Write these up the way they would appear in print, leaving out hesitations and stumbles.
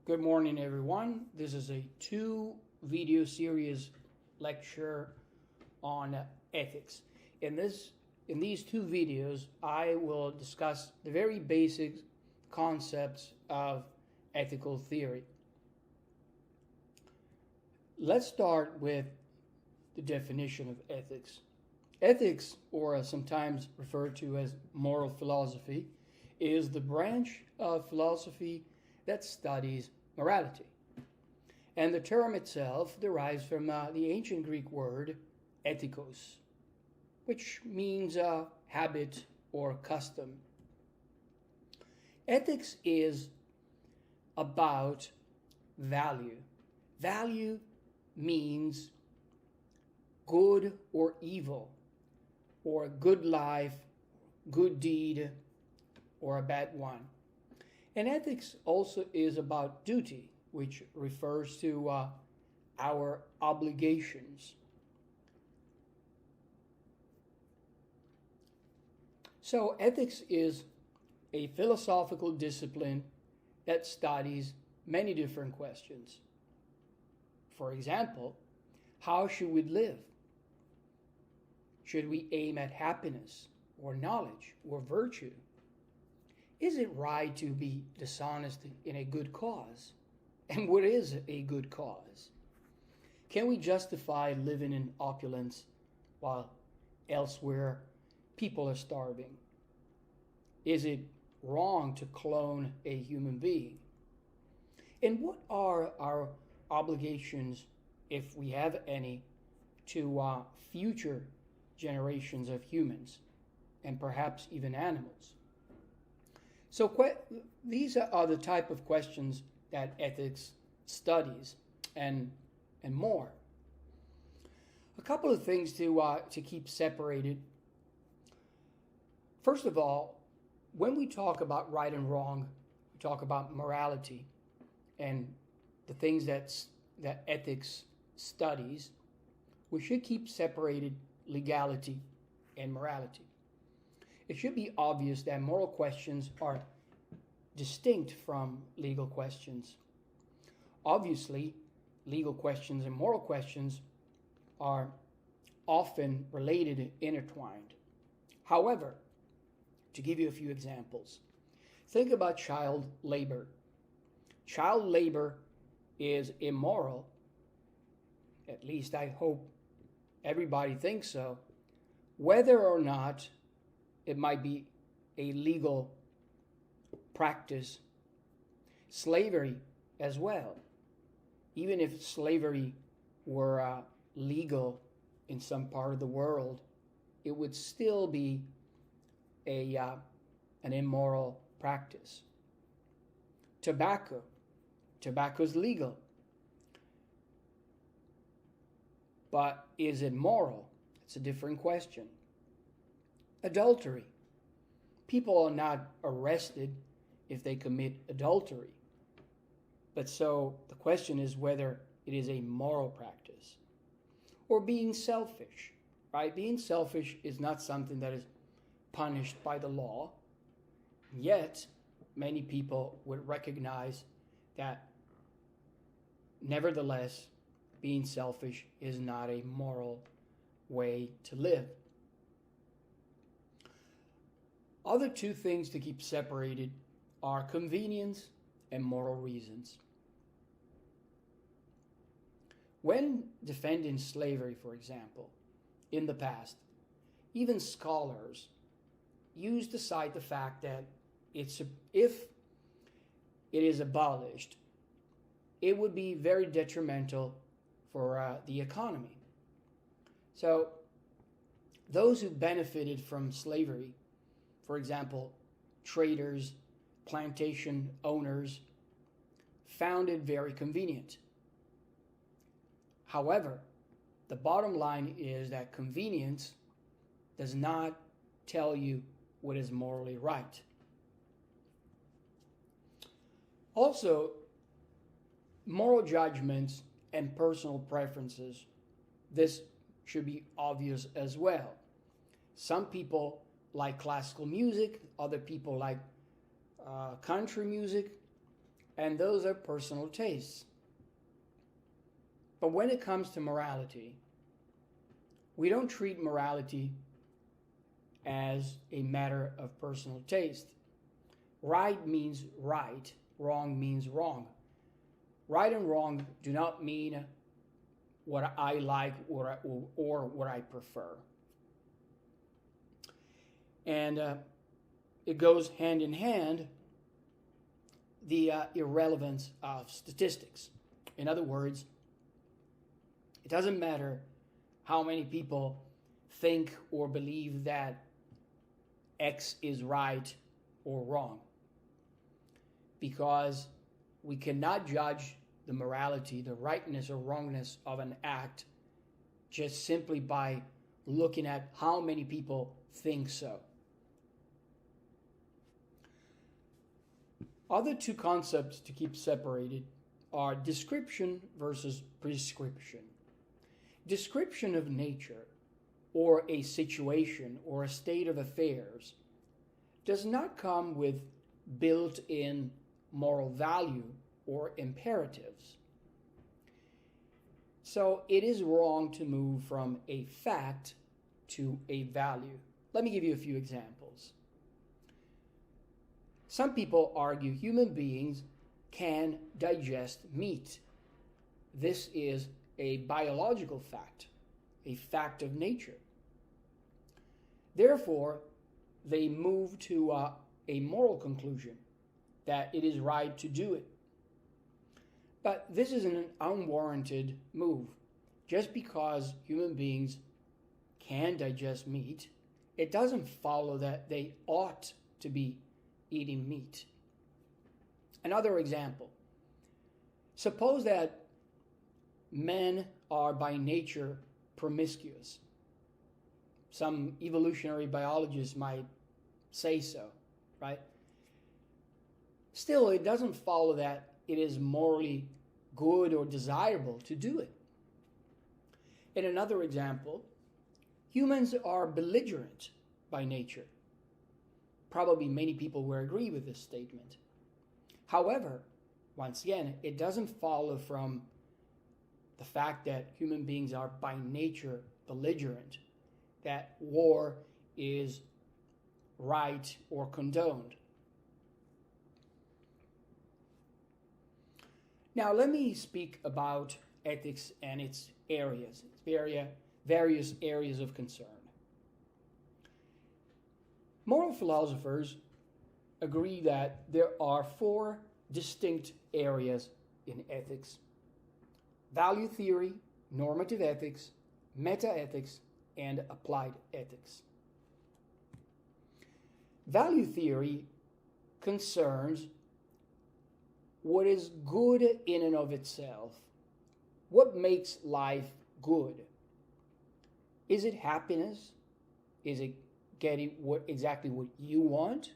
Good morning, everyone. This is a two video series lecture on ethics. In these two videos, I will discuss the very basic concepts of ethical theory. Let's start with the definition of ethics. Ethics, or sometimes referred to as moral philosophy, is the branch of philosophy that studies morality. And the term itself derives from the ancient Greek word ethikos, which means habit or custom. Ethics is about value. Value means good or evil, or a good life, good deed, or a bad one. And ethics also is about duty, which refers to our obligations. So ethics is a philosophical discipline that studies many different questions. For example, how should we live? Should we aim at happiness or knowledge or virtue? Is it right to be dishonest in a good cause? And what is a good cause? Can we justify living in opulence while elsewhere people are starving? Is it wrong to clone a human being? And what are our obligations, if we have any, to future generations of humans and perhaps even animals? So these are the type of questions that ethics studies and more. A couple of things to keep separated. First of all, when we talk about right and wrong, we talk about morality and the things that ethics studies. We should keep separated legality and morality. It should be obvious that moral questions are distinct from legal questions. Obviously, legal questions and moral questions are often related and intertwined. However, to give you a few examples, think about child labor. Child labor is immoral, at least I hope everybody thinks so, whether or not it might be a legal practice. Slavery as well. Even if slavery were legal in some part of the world, it would still be an immoral practice. Tobacco is legal. But is it moral? It's a different question. Adultery. People are not arrested if they commit adultery. But so the question is whether it is a moral practice. Or being selfish, right? Being selfish is not something that is punished by the law. Yet, many people would recognize that nevertheless, being selfish is not a moral way to live. Other two things to keep separated are convenience and moral reasons. When defending slavery, for example, in the past, even scholars used to cite the fact that if it is abolished, it would be very detrimental for the economy. So those who benefited from slavery, for example, traders, plantation owners, found it very convenient. However, the bottom line is that convenience does not tell you what is morally right. Also, moral judgments and personal preferences, this should be obvious as well. Some people like classical music, other people like country music. and those are personal tastes. But when it comes to morality, we don't treat morality as a matter of personal taste. Right means right, wrong means wrong. Right and wrong do not mean what I like or what I prefer. And it goes hand in hand, the irrelevance of statistics. In other words, it doesn't matter how many people think or believe that X is right or wrong, because we cannot judge the morality, the rightness or wrongness of an act just simply by looking at how many people think so. Other two concepts to keep separated are description versus prescription. Description of nature, or a situation or a state of affairs, does not come with built-in moral value or imperatives. So it is wrong to move from a fact to a value. Let me give you a few examples. Some people argue human beings can digest meat. This is a biological fact, a fact of nature. Therefore, they move to a moral conclusion that it is right to do it. But this is an unwarranted move. Just because human beings can digest meat, it doesn't follow that they ought to be eating meat. Another example. Suppose that men are by nature promiscuous. Some evolutionary biologists might say so, right? Still, it doesn't follow that it is morally good or desirable to do it. In another example, humans are belligerent by nature. Probably many people will agree with this statement. However, once again, it doesn't follow from the fact that human beings are by nature belligerent that war is right or condoned. Now let me speak about ethics and its areas, various areas of concern. Moral philosophers agree that there are 4 distinct areas in ethics: value theory, normative ethics, meta-ethics, and applied ethics. Value theory concerns what is good in and of itself. What makes life good? Is it happiness? Is it getting exactly what you want?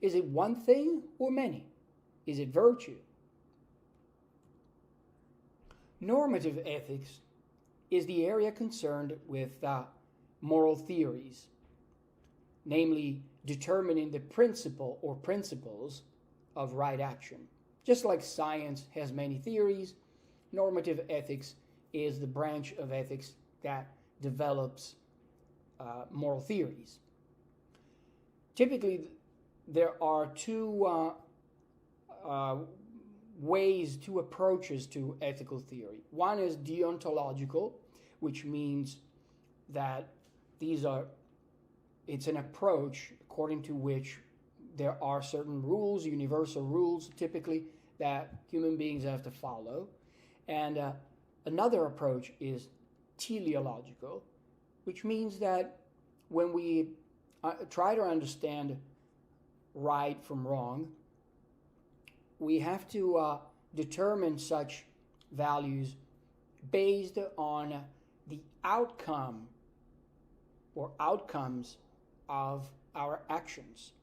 Is it one thing or many? Is it virtue? Normative ethics is the area concerned with moral theories, namely determining the principle or principles of right action. Just like science has many theories, normative ethics is the branch of ethics that develops moral theories. Typically, there are two approaches to ethical theory. One is deontological, which means that it's an approach according to which there are certain rules, universal rules typically, that human beings have to follow. And another approach is teleological, which means that when we try to understand right from wrong, we have to determine such values based on the outcome or outcomes of our actions.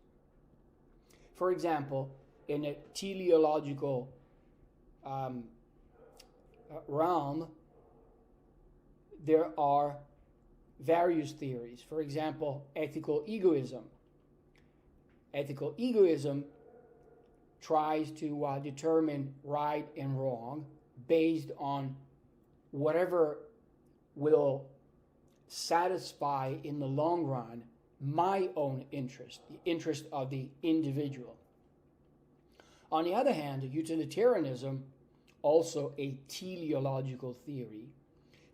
For example, in a teleological realm, there are various theories. For example, ethical egoism. Ethical egoism tries to determine right and wrong based on whatever will satisfy in the long run my own interest, the interest of the individual. On the other hand, utilitarianism, also a teleological theory,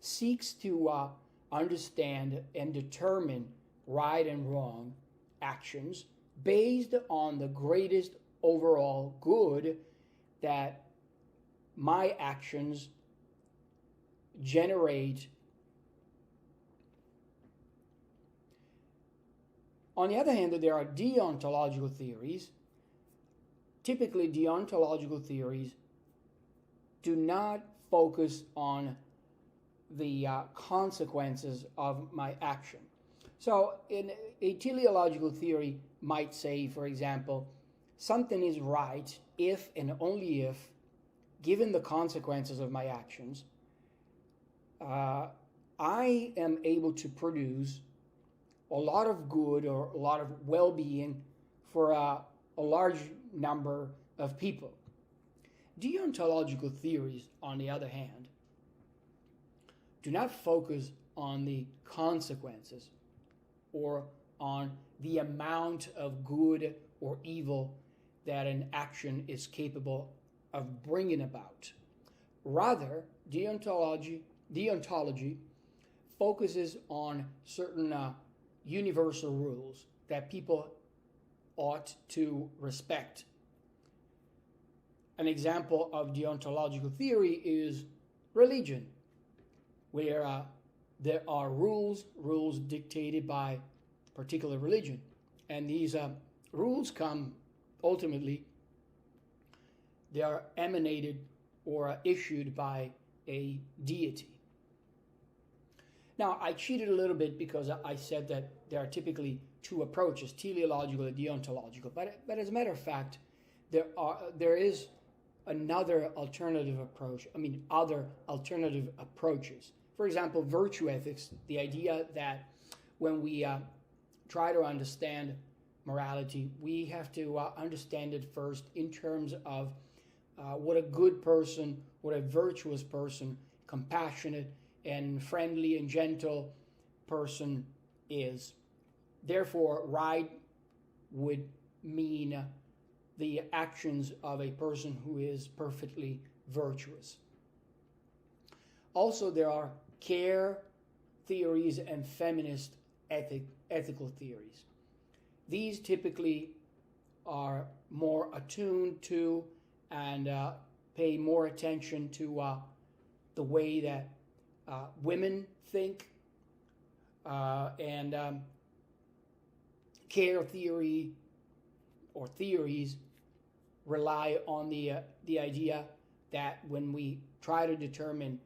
seeks to understand and determine right and wrong actions based on the greatest overall good that my actions generate. On the other hand, there are deontological theories. Typically, deontological theories do not focus on the consequences of my action. So, in a teleological theory might say, for example, something is right if and only if, given the consequences of my actions, I am able to produce a lot of good or a lot of well-being for a large number of people. Deontological theories, on the other hand, do not focus on the consequences or on the amount of good or evil that an action is capable of bringing about. Rather, deontology focuses on certain universal rules that people ought to respect. An example of deontological theory is religion, where there are rules dictated by particular religion. And these rules come ultimately, they are emanated or issued by a deity. Now, I cheated a little bit because I said that there are typically two approaches, teleological and deontological. But as a matter of fact, there is another alternative approach. Other alternative approaches. For example, virtue ethics, the idea that when we try to understand morality, we have to understand it first in terms of what a good person, what a virtuous person, compassionate and friendly and gentle person is. Therefore, right would mean the actions of a person who is perfectly virtuous. Also, there are care theories and feminist ethical theories. These typically are more attuned to and pay more attention to the way that women think, and care theory or theories rely on the idea that when we try to determine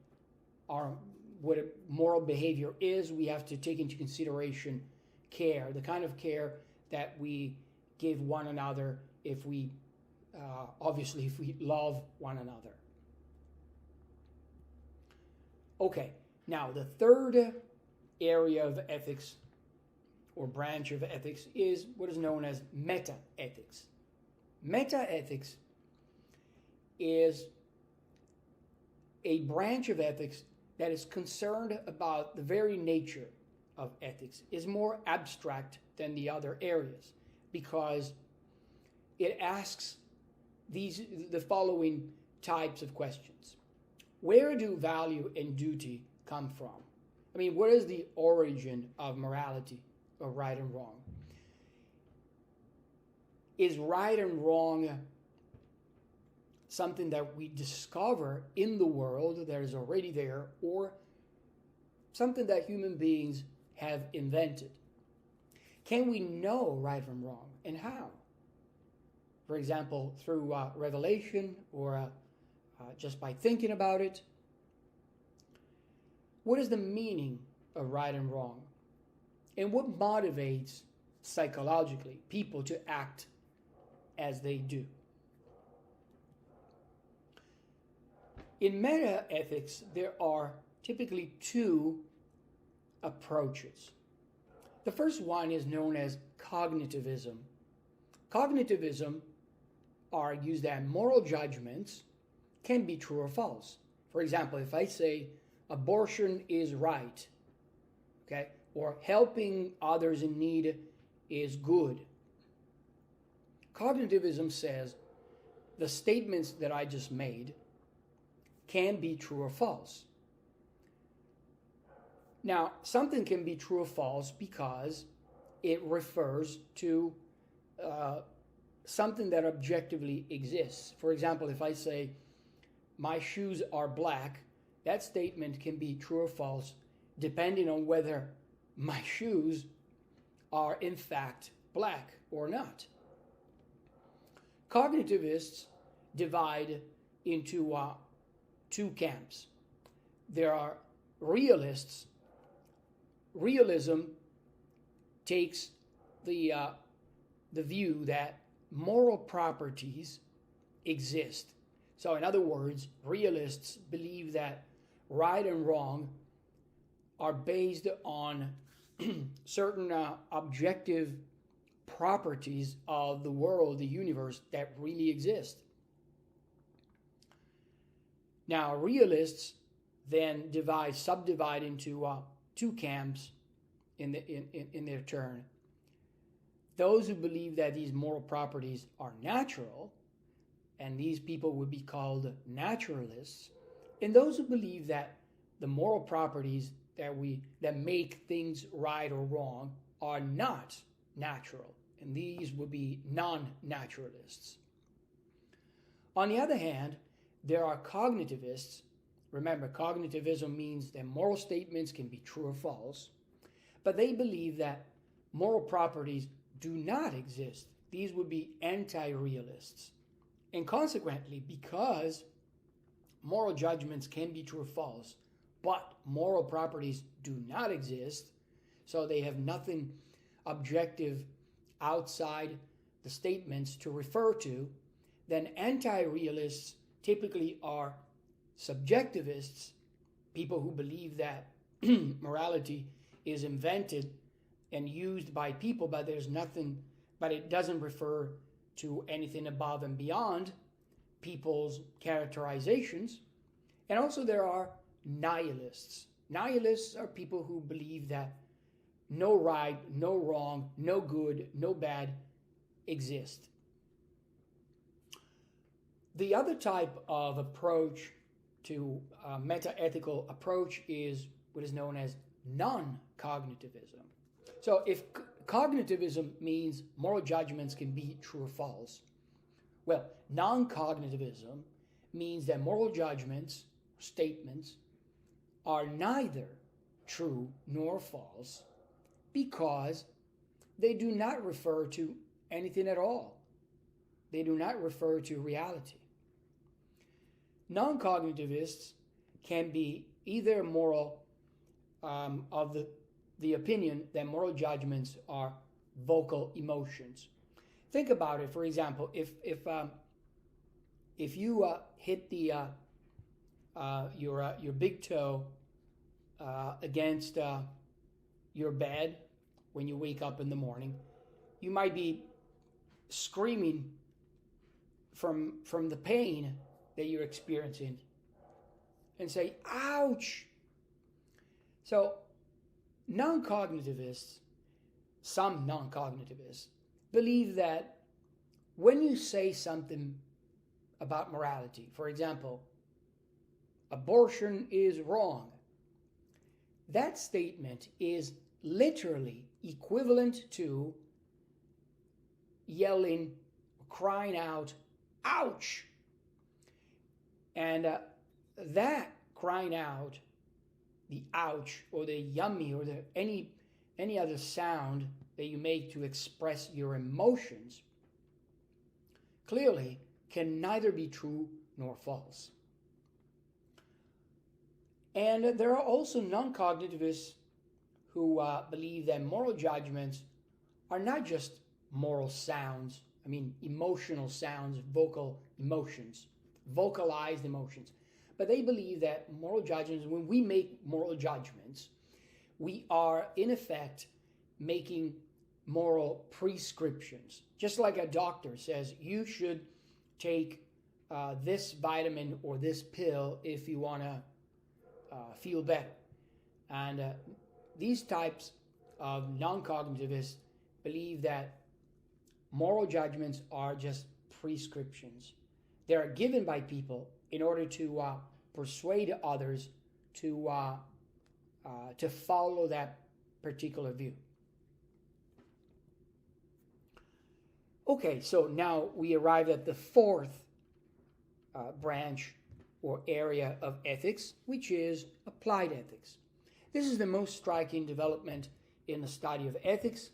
what a moral behavior is, we have to take into consideration care, the kind of care that we give one another if we love one another. Okay, now the third area of ethics or branch of ethics is what is known as meta-ethics. Meta-ethics is a branch of ethics that is concerned about the very nature of ethics, is more abstract than the other areas because it asks the following types of questions. Where do value and duty come from? What is the origin of morality or right and wrong? Is right and wrong something that we discover in the world that is already there, or something that human beings have invented? Can we know right from wrong, and how? For example, through revelation or just by thinking about it. What is the meaning of right and wrong? And what motivates psychologically people to act as they do? In meta-ethics, there are typically two approaches. The first one is known as cognitivism. Cognitivism argues that moral judgments can be true or false. For example, if I say abortion is right, okay, or helping others in need is good, cognitivism says the statements that I just made can be true or false. Now, something can be true or false because it refers to something that objectively exists. For example, if I say, my shoes are black, that statement can be true or false depending on whether my shoes are in fact black or not. Cognitivists divide into two camps. There are realists. Realism takes the view that moral properties exist. So in other words, realists believe that right and wrong are based on certain objective properties of the world, the universe, that really exist. Now, realists then subdivide into two camps in their turn. Those who believe that these moral properties are natural, and these people would be called naturalists, and those who believe that the moral properties that make things right or wrong are not natural, and these would be non-naturalists. On the other hand, there are cognitivists. Remember, cognitivism means that moral statements can be true or false, but they believe that moral properties do not exist. These would be anti-realists. And consequently, because moral judgments can be true or false, but moral properties do not exist, so they have nothing objective outside the statements to refer to, then anti-realists typically are subjectivists, people who believe that morality is invented and used by people, but it doesn't refer to anything above and beyond people's characterizations. And also there are nihilists. Nihilists are people who believe that no right, no wrong, no good, no bad exist. The other type of approach to meta-ethical approach is what is known as non-cognitivism. So if cognitivism means moral judgments can be true or false, well, non-cognitivism means that moral judgments, statements, are neither true nor false because they do not refer to anything at all. They do not refer to reality. Non-cognitivists can be either moral of the opinion that moral judgments are vocal emotions. Think about it. For example, if you hit your big toe against your bed when you wake up in the morning, you might be screaming from the pain that you're experiencing and say, ouch. So some non-cognitivists believe that when you say something about morality, for example, abortion is wrong, that statement is literally equivalent to yelling, crying out, ouch. And that crying out, the ouch or the yummy or any other sound that you make to express your emotions clearly can neither be true nor false. And there are also non-cognitivists who believe that moral judgments are not just moral sounds, emotional sounds, vocal emotions, vocalized emotions. But they believe that moral judgments, when we make moral judgments, we are in effect making moral prescriptions. Just like a doctor says, you should take this vitamin or this pill if you want to feel better. And these types of non-cognitivists believe that moral judgments are just prescriptions. They are given by people in order to persuade others to follow that particular view. Okay, so now we arrive at the fourth branch or area of ethics, which is applied ethics. This is the most striking development in the study of ethics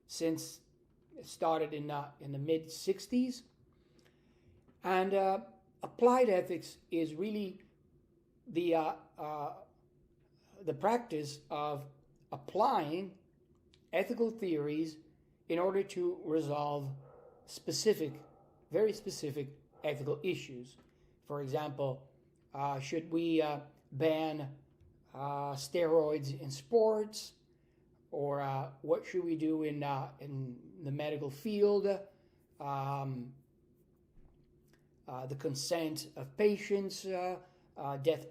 since it started in the mid-60s. And applied ethics is really the practice of applying ethical theories in order to resolve very specific ethical issues. For example, should we ban steroids in sports? Or what should we do in the medical field? The consent of patients, death,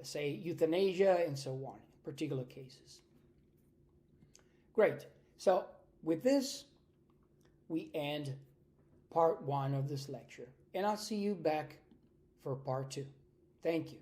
say euthanasia, and so on, particular cases. Great. So with this, we end part 1 of this lecture. And I'll see you back for part 2. Thank you.